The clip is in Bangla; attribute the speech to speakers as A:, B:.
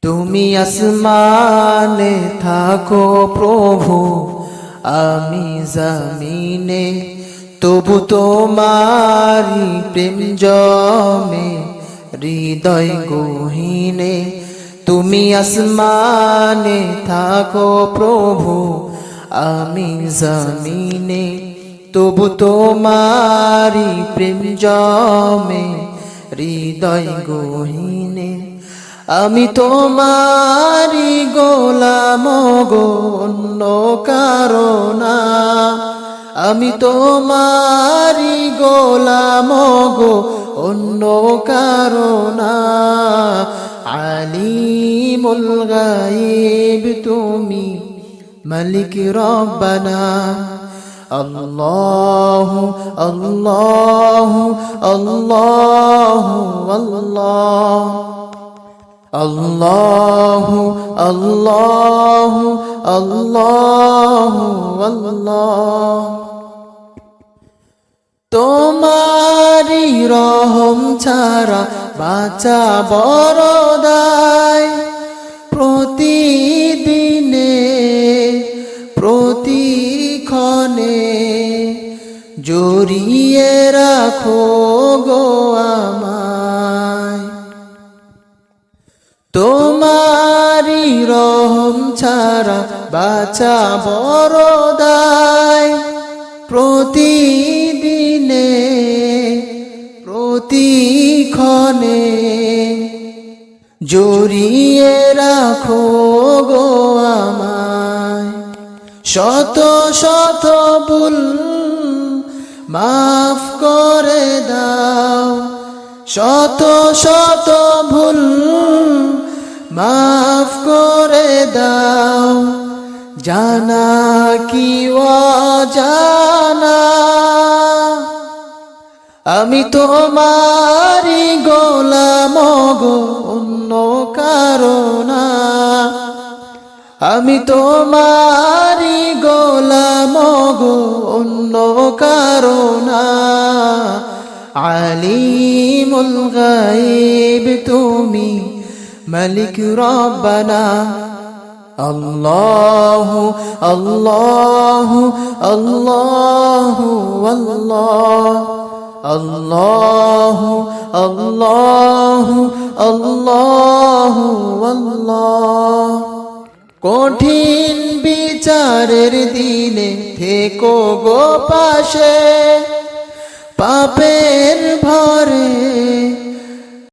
A: তুমি আসমানে থাকো প্রভু, আমি জমিনে, তবু তোমারি প্রেম জমে হৃদয় গহীনে। তুমি আসমানে থাকো প্রভু, আমি জমিনে, তবু তোমারি প্রেম জমে হৃদয় গহীনে। আমি তোমারি গোলাম গো, অন্য কারো না। আমি তোমারি গোলাম গো, অন্য কারো না। আলিমুল গায়ব তুমি, মালিক রব্বানা। আল্লাহু আল্লাহু আল্লাহু আল্লাহ, আল্লাহু আল্লাহু আল্লাহু আল্লাহ। তোমারি রহম ছাড়া বাঁচা বড় দায়। প্রতিদিনে প্রতিক্ষণে জড়িয়ে রাখো গো আমায়। তোমারি রহম ছাড়া বাঁচা বড় দায়। প্রতিদিনে প্রতিক্ষণে জড়িয়ে রাখো গো আমায়। শত শত ভুল মাফ করে দাও, শত শত ভুল মাফ করে দাও। জানা কি অজানা, আমি তোমারি গোলাম গো, অন্য কারো না। আমি তোমারি গোলাম গো, অন্য কারো না। আলিমুল গায়ব তুমি, মালিক রব্বানা। আল্লাহু আল্লাহু আল্লাহু আল্লাহ, আল্লাহু আল্লাহু আল্লাহু আল্লাহ। কঠিন বিচারের দিনে থেকো গো পাশে, পাপের ভরে